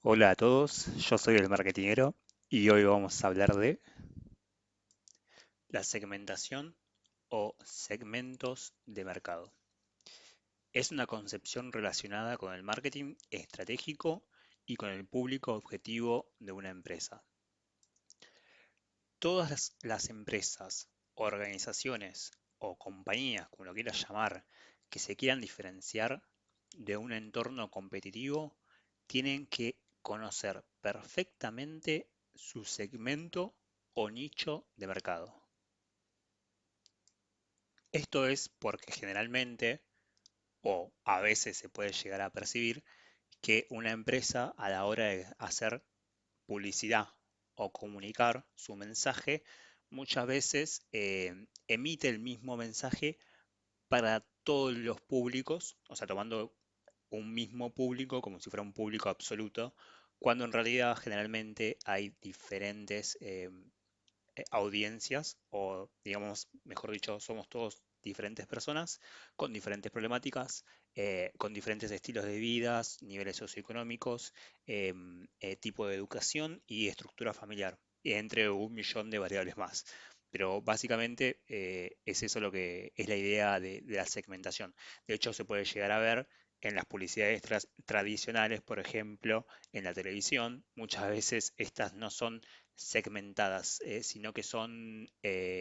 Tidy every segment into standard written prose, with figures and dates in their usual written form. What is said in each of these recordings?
Hola a todos, yo soy el marketinero y hoy vamos a hablar de la segmentación o segmentos de mercado. Es una concepción relacionada con el marketing estratégico y con el público objetivo de una empresa. Todas las empresas, organizaciones o compañías, como lo quieras llamar, que se quieran diferenciar de un entorno competitivo, tienen que conocer perfectamente su segmento o nicho de mercado. Esto es porque generalmente, o a veces se puede llegar a percibir, que una empresa a la hora de hacer publicidad o comunicar su mensaje, muchas veces emite el mismo mensaje para todos los públicos, o sea, tomando un mismo público como si fuera un público absoluto, cuando en realidad generalmente hay diferentes audiencias o, digamos, mejor dicho, somos todos diferentes personas con diferentes problemáticas, con diferentes estilos de vida, niveles socioeconómicos, tipo de educación y estructura familiar, entre un millón de variables más. Pero básicamente es eso lo que es la idea de la segmentación. De hecho, se puede llegar a ver en las publicidades tradicionales, por ejemplo, en la televisión. Muchas veces estas no son segmentadas, sino que son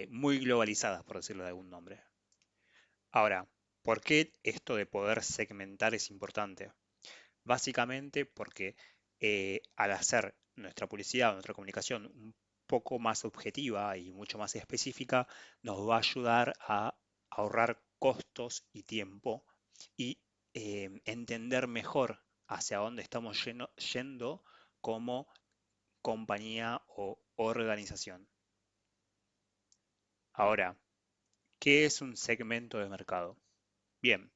muy globalizadas, por decirlo de algún nombre. Ahora, ¿por qué esto de poder segmentar es importante? Básicamente porque al hacer nuestra publicidad o nuestra comunicación un poco más objetiva y mucho más específica, nos va a ayudar a ahorrar costos y tiempo y entender mejor hacia dónde estamos yendo como compañía o organización. Ahora, ¿qué es un segmento de mercado? Bien,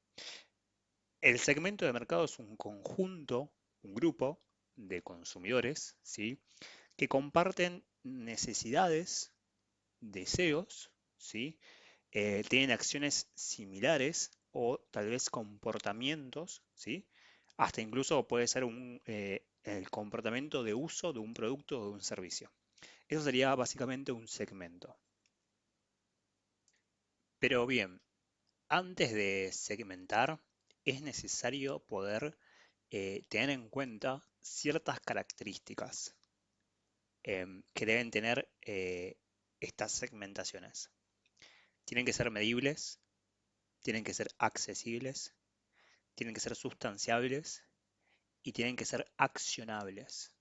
el segmento de mercado es un conjunto, un grupo de consumidores, ¿sí? Que comparten necesidades, deseos, ¿sí? Tienen acciones similares o tal vez comportamientos, ¿sí? Hasta incluso puede ser el comportamiento de uso de un producto o de un servicio. Eso sería básicamente un segmento. Pero bien, antes de segmentar, es necesario poder tener en cuenta ciertas características que deben tener estas segmentaciones. Tienen que ser medibles, tienen que ser accesibles, tienen que ser sustanciables y tienen que ser accionables.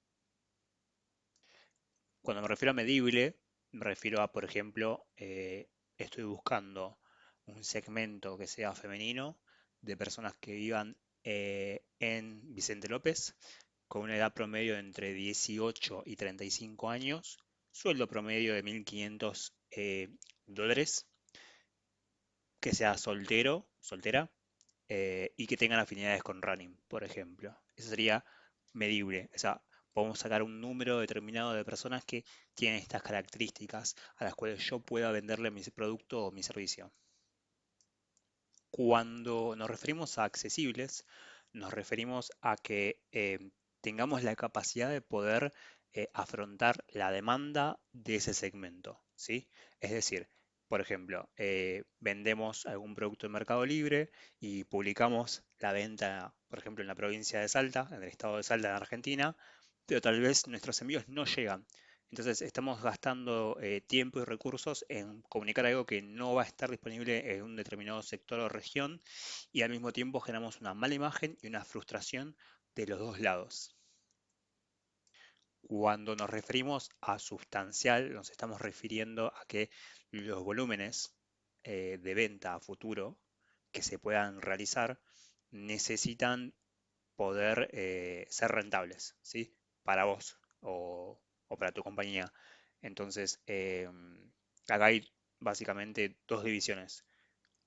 Cuando me refiero a medible, me refiero a, por ejemplo, estoy buscando un segmento que sea femenino de personas que vivan en Vicente López con una edad promedio de entre 18 y 35 años, sueldo promedio de 1.500 dólares, que sea soltero, soltera, y que tengan afinidades con running, por ejemplo. Eso sería medible. O sea, podemos sacar un número determinado de personas que tienen estas características a las cuales yo pueda venderle mi producto o mi servicio. Cuando nos referimos a accesibles, nos referimos a que tengamos la capacidad de poder afrontar la demanda de ese segmento, ¿sí? Es decir, por ejemplo, vendemos algún producto en Mercado Libre y publicamos la venta, por ejemplo, en la provincia de Salta, en el estado de Salta, en Argentina, pero tal vez nuestros envíos no llegan. Entonces estamos gastando tiempo y recursos en comunicar algo que no va a estar disponible en un determinado sector o región y al mismo tiempo generamos una mala imagen y una frustración de los dos lados. Cuando nos referimos a sustancial, nos estamos refiriendo a que los volúmenes de venta a futuro que se puedan realizar necesitan poder ser rentables, ¿sí? Para vos o para tu compañía. Entonces, acá hay básicamente dos divisiones.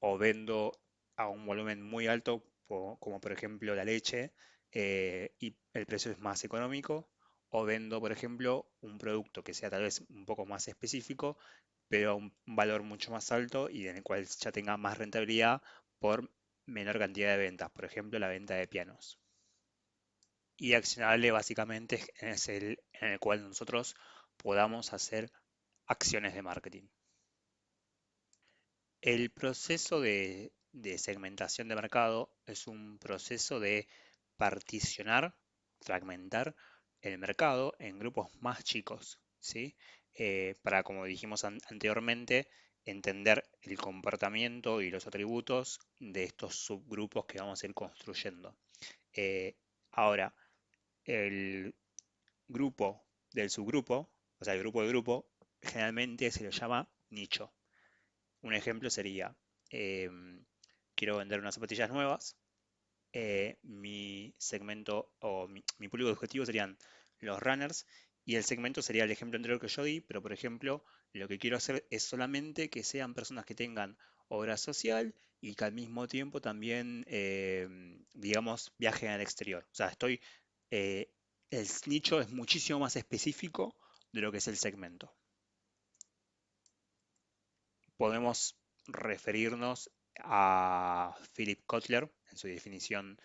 O vendo a un volumen muy alto, como por ejemplo la leche, y el precio es más económico, o vendo, por ejemplo, un producto que sea tal vez un poco más específico, pero a un valor mucho más alto y en el cual ya tenga más rentabilidad por menor cantidad de ventas, por ejemplo, la venta de pianos. Y accionable básicamente es el en el cual nosotros podamos hacer acciones de marketing. El proceso de segmentación de mercado es un proceso de particionar, fragmentar el mercado en grupos más chicos, ¿sí? Para, como dijimos anteriormente, entender el comportamiento y los atributos de estos subgrupos que vamos a ir construyendo. Ahora, el grupo del subgrupo, o sea, el grupo del grupo, generalmente se le llama nicho. Un ejemplo sería, quiero vender unas zapatillas nuevas, mi segmento o mi público objetivo serían los runners y el segmento sería el ejemplo anterior que yo di, pero por ejemplo, lo que quiero hacer es solamente que sean personas que tengan obra social y que al mismo tiempo también, digamos, viajen al exterior. O sea, eh, el nicho es muchísimo más específico de lo que es el segmento. Podemos referirnos a Philip Kotler en su definición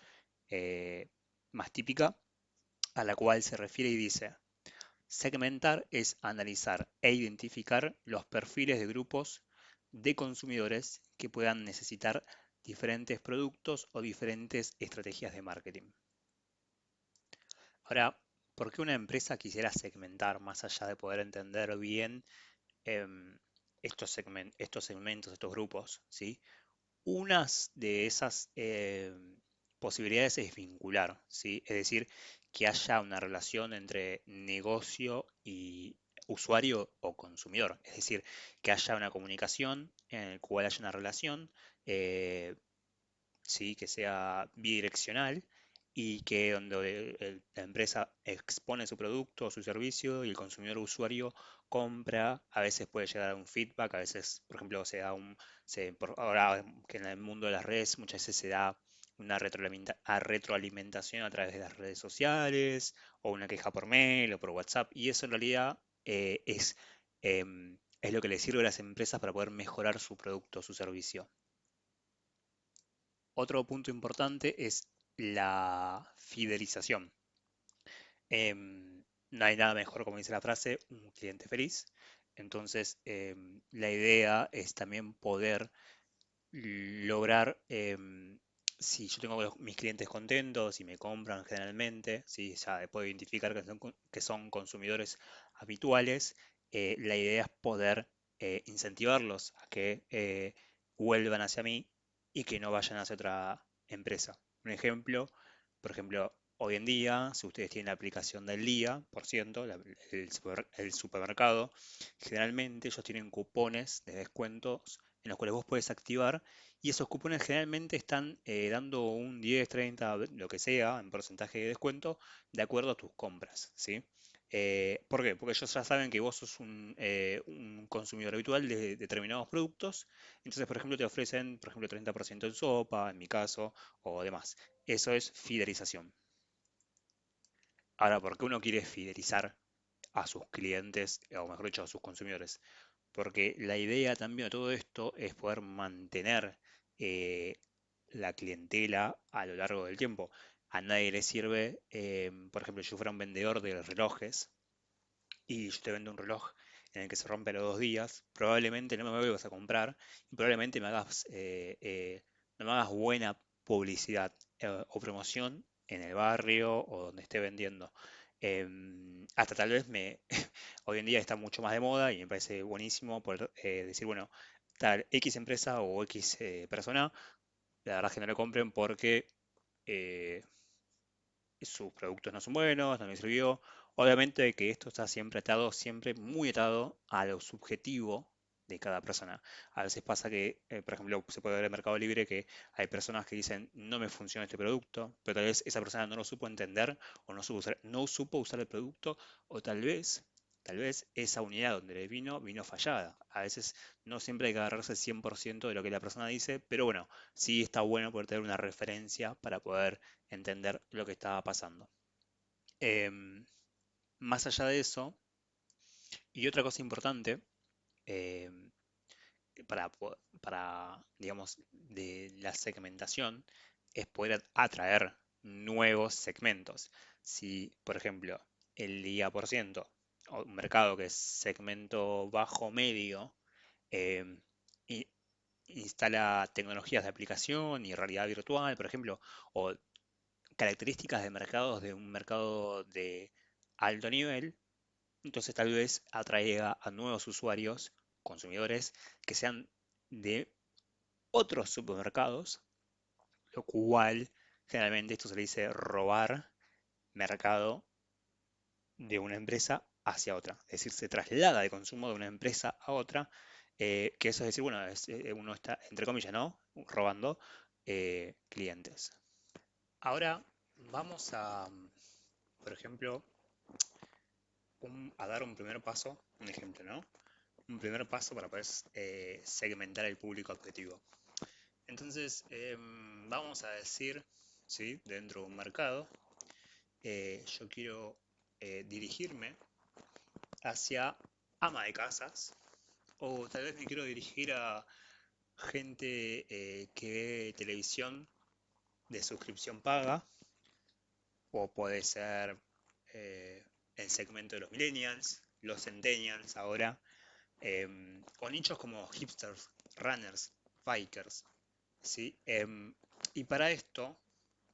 eh, más típica, a la cual se refiere y dice, segmentar es analizar e identificar los perfiles de grupos de consumidores que puedan necesitar diferentes productos o diferentes estrategias de marketing. Ahora, ¿por qué una empresa quisiera segmentar más allá de poder entender bien em, estos segmentos, estos grupos? ¿Sí? Unas de esas posibilidades es vincular, ¿sí? Es decir, que haya una relación entre negocio y usuario o consumidor. Es decir, que haya una comunicación en la cual haya una relación, eh, ¿sí? Que sea bidireccional y que donde la empresa expone su producto o su servicio y el consumidor o usuario compra, a veces puede llegar a un feedback, a veces, por ejemplo, ahora que en el mundo de las redes muchas veces se da una retroalimentación a través de las redes sociales o una queja por mail o por WhatsApp y eso en realidad es lo que le sirve a las empresas para poder mejorar su producto o su servicio. Otro punto importante es la fidelización. No hay nada mejor, como dice la frase, un cliente feliz. Entonces, la idea es también poder lograr, si yo tengo mis clientes contentos y me compran generalmente, si ya puedo identificar que son consumidores habituales, la idea es poder incentivarlos a que vuelvan hacia mí y que no vayan hacia otra empresa. Un ejemplo, por ejemplo, hoy en día, si ustedes tienen la aplicación del día, por ciento, el supermercado, generalmente ellos tienen cupones de descuentos en los cuales vos puedes activar y esos cupones generalmente están dando un 10, 30, lo que sea, en porcentaje de descuento, de acuerdo a tus compras, ¿sí? ¿Por qué? Porque ellos ya saben que vos sos un consumidor habitual de determinados productos, entonces, por ejemplo, te ofrecen, por ejemplo, 30% en sopa, en mi caso, o demás. Eso es fidelización. Ahora, ¿por qué uno quiere fidelizar a sus clientes, o mejor dicho, a sus consumidores? Porque la idea también de todo esto es poder mantener eh, la clientela a lo largo del tiempo. A nadie le sirve, por ejemplo, si yo fuera un vendedor de relojes y yo te vendo un reloj en el que se rompe a los 2 días, probablemente no me vuelvas a comprar y probablemente no me hagas buena publicidad o promoción en el barrio o donde esté vendiendo. Hasta tal vez hoy en día está mucho más de moda y me parece buenísimo poder decir, bueno, tal X empresa o X persona, la verdad es que no le compren porque eh, sus productos no son buenos, no les sirvió. Obviamente que esto está siempre atado, siempre muy atado a lo subjetivo de cada persona. A veces pasa que, por ejemplo, se puede ver en Mercado Libre que hay personas que dicen no me funciona este producto, pero tal vez esa persona no lo supo entender o no supo usar el producto o tal vez esa unidad donde le vino fallada. A veces no siempre hay que agarrarse el 100% de lo que la persona dice, pero bueno, sí está bueno poder tener una referencia para poder entender lo que estaba pasando. Em, Más allá de eso, y otra cosa importante em, digamos, de la segmentación es poder atraer nuevos segmentos. Si, por ejemplo, el día por ciento, o un mercado que es segmento bajo medio, em, i- instala tecnologías de aplicación y realidad virtual, por ejemplo, o características de mercados de un mercado de alto nivel, entonces tal vez atraiga a nuevos usuarios, consumidores, que sean de otros supermercados, lo cual generalmente esto se le dice robar mercado de una empresa hacia otra. Es decir, se traslada de consumo de una empresa a otra, que eso es decir, bueno, uno está, entre comillas, ¿no? Robando clientes. Ahora vamos a, por ejemplo, a dar un primer paso, un ejemplo, ¿no? Un primer paso para poder segmentar el público objetivo. Entonces, vamos a decir, ¿sí? Dentro de un mercado, yo quiero dirigirme hacia ama de casas, o tal vez me quiero dirigir a gente que ve televisión de suscripción paga, o puede ser eh, el segmento de los millennials, los centennials ahora, o nichos como hipsters, runners, bikers, ¿sí? Y para esto,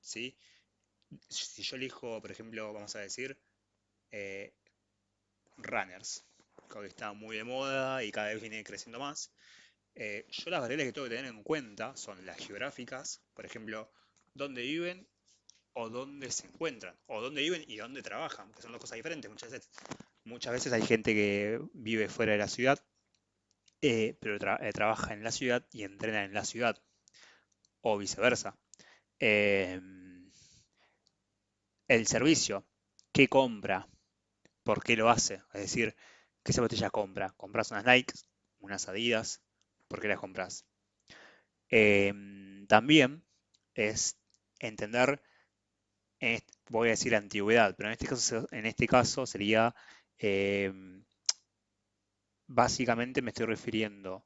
¿sí? Si yo elijo, por ejemplo, vamos a decir, eh, runners, que está muy de moda y cada vez viene creciendo más, yo las variables que tengo que tener en cuenta son las geográficas, por ejemplo, dónde viven o dónde se encuentran, o dónde viven y dónde trabajan, que son dos cosas diferentes muchas veces. Muchas veces hay gente que vive fuera de la ciudad, pero trabaja en la ciudad y entrena en la ciudad, o viceversa. Eh, el servicio, ¿qué compra? ¿Por qué lo hace? Es decir, ¿qué zapatilla compra? ¿Compras unas Nike, unas Adidas? ¿Por qué las compras? También es entender, voy a decir antigüedad, pero en este caso sería, em, básicamente me estoy refiriendo,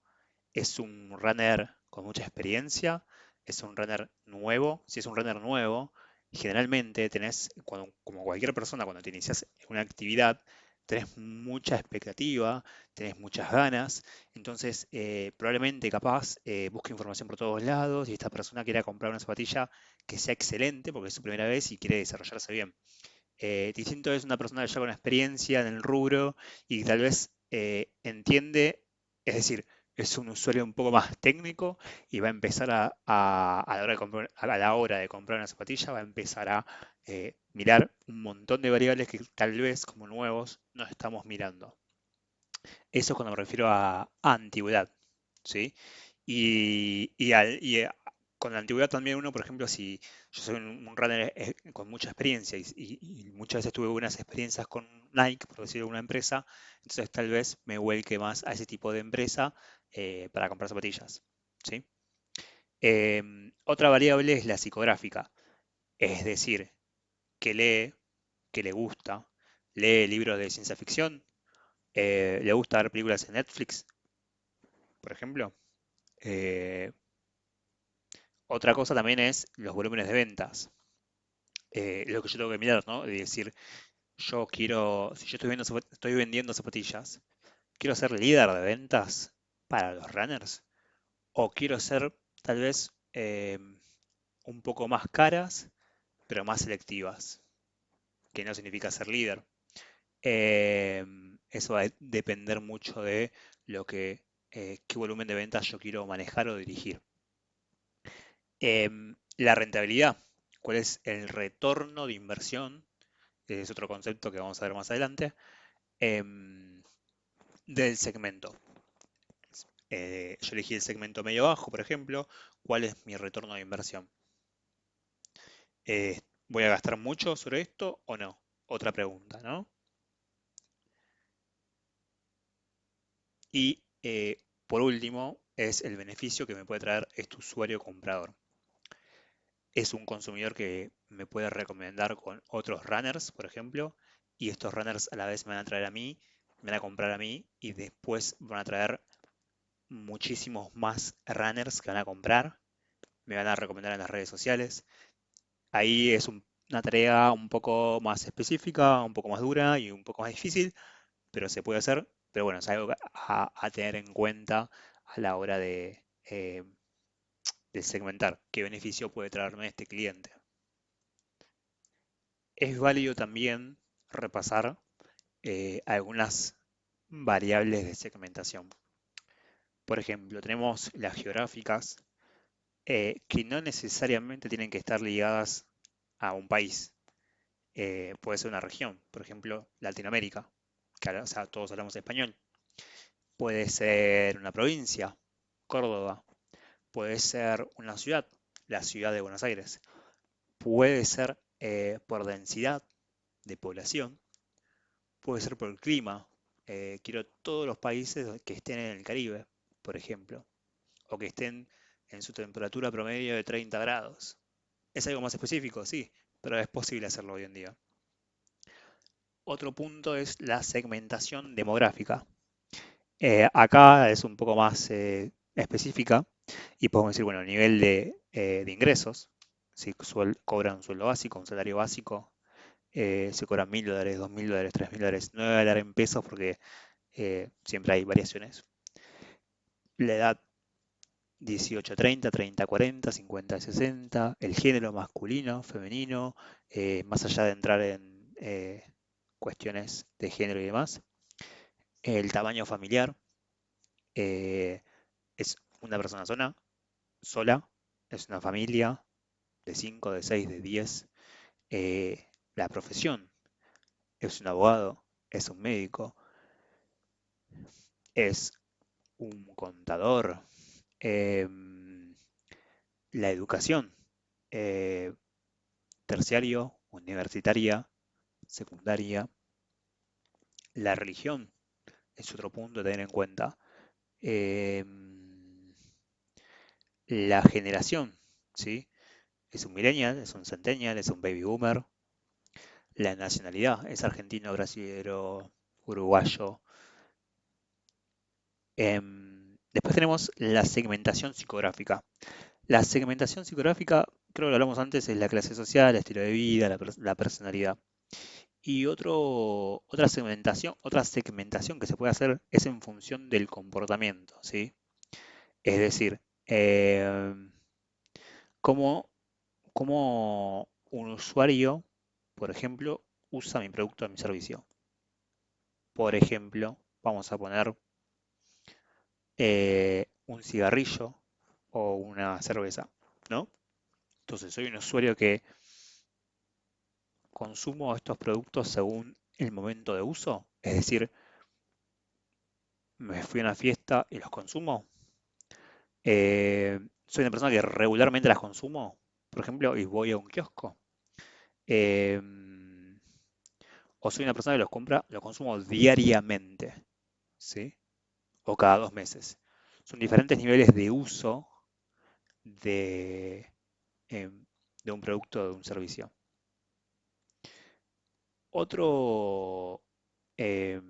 ¿es un runner con mucha experiencia? ¿Es un runner nuevo? Si es un runner nuevo, generalmente tenés, como cualquier persona, cuando te inicias en una actividad, tenés mucha expectativa, tenés muchas ganas, entonces probablemente capaz busque información por todos lados y esta persona quiera comprar una zapatilla que sea excelente porque es su primera vez y quiere desarrollarse bien. Distinto es una persona ya con experiencia en el rubro y tal vez entiende, es decir, es un usuario un poco más técnico y va a empezar a la hora de comprar, a la hora de comprar una zapatilla, va a empezar a mirar un montón de variables que tal vez como nuevos no estamos mirando. Eso es cuando me refiero a antigüedad, ¿sí? Con la antigüedad también uno, por ejemplo, si yo soy un runner con mucha experiencia y muchas veces tuve buenas experiencias con Nike, por decirlo de una empresa, entonces tal vez me vuelque más a ese tipo de empresa para comprar zapatillas, ¿sí? Otra variable es la psicográfica, es decir, que lee, que le gusta, lee libros de ciencia ficción, le gusta ver películas en Netflix, por ejemplo. Eh, Otra cosa también es los volúmenes de ventas. Lo que yo tengo que mirar, ¿no? Es decir, yo quiero, si yo estoy vendiendo zapatillas, quiero ser líder de ventas para los runners o quiero ser tal vez un poco más caras, pero más selectivas, que no significa ser líder. Eh, Eso va a depender mucho de qué volumen de ventas yo quiero manejar o dirigir. La rentabilidad, ¿cuál es el retorno de inversión? Ese es otro concepto que vamos a ver más adelante, em, del segmento. Yo elegí el segmento medio bajo, por ejemplo. ¿Cuál es mi retorno de inversión? ¿Voy a gastar mucho sobre esto o no? Otra pregunta, ¿no? Y por último, es el beneficio que me puede traer este usuario comprador. Es un consumidor que me puede recomendar con otros runners, por ejemplo, y estos runners a la vez me van a traer a mí, me van a comprar a mí y después van a traer muchísimos más runners que van a comprar, me van a recomendar en las redes sociales. Ahí es una tarea un poco más específica, un poco más dura y un poco más difícil, pero se puede hacer. Pero bueno, es algo a tener en cuenta a la hora de segmentar qué beneficio puede traerme este cliente. Es válido también repasar algunas variables de segmentación. Por ejemplo, tenemos las geográficas, que no necesariamente tienen que estar ligadas a un país. Puede ser una región, por ejemplo, Latinoamérica, que o sea, todos hablamos español. Puede ser una provincia, Córdoba. Puede ser una ciudad, la ciudad de Buenos Aires. Puede ser por densidad de población. Puede ser por el clima. Quiero todos los países que estén en el Caribe, por ejemplo, o que estén en su temperatura promedio de 30 grados. Es algo más específico, sí, pero es posible hacerlo hoy en día. Otro punto es la segmentación demográfica. Acá es un poco más específica y podemos decir, bueno, nivel de ingresos, si cobran un sueldo básico, un salario básico, si cobran $1000, $2000, $3000, no voy a hablar en pesos porque siempre hay variaciones. La edad 18-30, 30-40, 50-60, el género masculino, femenino, más allá de entrar en cuestiones de género y demás. El tamaño familiar, eh, es una persona sola, es una familia de 5, de 6, de 10. La profesión, es un abogado, es un médico, es un contador. em, la educación, eh, terciario, universitaria, secundaria. La religión es otro punto a tener en cuenta. Em, la generación, ¿sí? Es un millennial, es un centennial, es un baby boomer. La nacionalidad es argentino, brasilero, uruguayo. Después tenemos la segmentación psicográfica. La segmentación psicográfica, creo que lo hablamos antes, es la clase social, el estilo de vida, la personalidad. Y otra segmentación que se puede hacer es en función del comportamiento, ¿sí? Es decir, cómo, cómo un usuario, por ejemplo, usa mi producto o mi servicio. Por ejemplo, vamos a poner un cigarrillo o una cerveza, ¿no? Entonces, soy un usuario que consumo estos productos según el momento de uso, es decir, me fui a una fiesta y los consumo. Soy una persona que regularmente las consumo, por ejemplo, y voy a un kiosco. Eh, o soy una persona que los compra, los consumo diariamente, ¿sí? O cada 2 meses. Son diferentes niveles de uso de, de un producto o de un servicio. Otro, eh,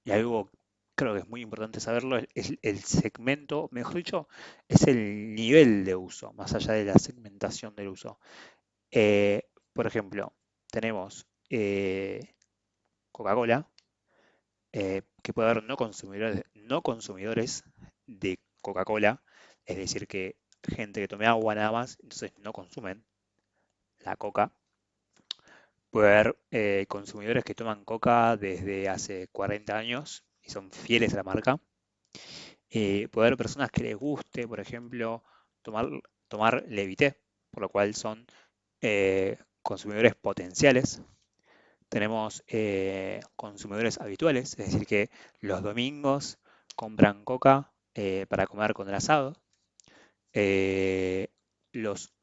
y algo creo que es muy importante saberlo, es el segmento, mejor dicho, es el nivel de uso, más allá de la segmentación del uso. Por ejemplo, tenemos Coca-Cola, que puede haber no consumidores de Coca-Cola, es decir, que gente que tome agua nada más, entonces no consumen la coca. Puede haber consumidores que toman coca desde hace 40 años y son fieles a la marca. Puede haber personas que les guste, por ejemplo, tomar Levité, por lo cual son consumidores potenciales. Tenemos consumidores habituales, es decir, que los domingos compran coca para comer con el asado. Eh, los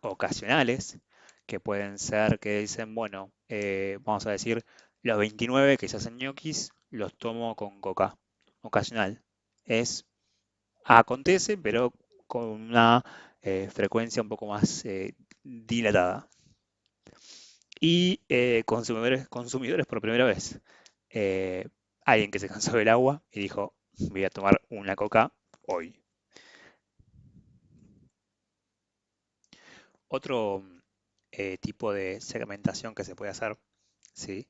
ocasionales, que pueden ser que dicen, bueno, vamos a decir, los 29 que se hacen ñoquis, los tomo con coca. Ocasional. Es, acontece, pero con una frecuencia un poco más dilatada. Y consumidores por primera vez. Eh, alguien que se cansó del agua y dijo, voy a tomar una coca hoy. Otro tipo de segmentación que se puede hacer, ¿sí?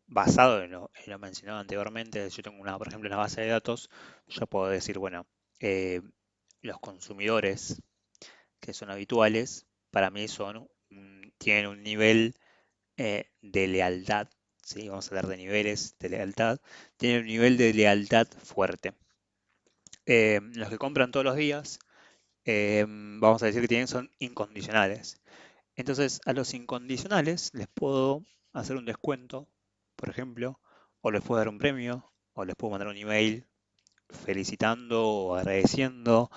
Basado en lo mencionado anteriormente, yo tengo por ejemplo, una base de datos, yo puedo decir, bueno, eh, los consumidores que son habituales, para mí tienen un nivel de lealtad, ¿sí? Vamos a hablar de niveles de lealtad, tienen un nivel de lealtad fuerte. Los que compran todos los días, vamos a decir que son incondicionales. Entonces, a los incondicionales les puedo hacer un descuento, por ejemplo, o les puedo dar un premio, o les puedo mandar un email felicitando o agradeciendo.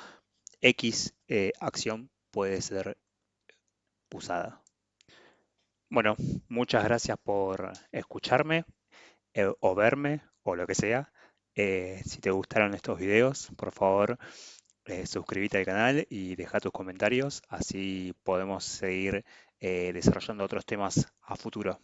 X acción puede ser usada. Bueno, muchas gracias por escucharme o verme o lo que sea. Si te gustaron estos videos, por favor, suscríbete al canal y deja tus comentarios, así podemos seguir desarrollando otros temas a futuro.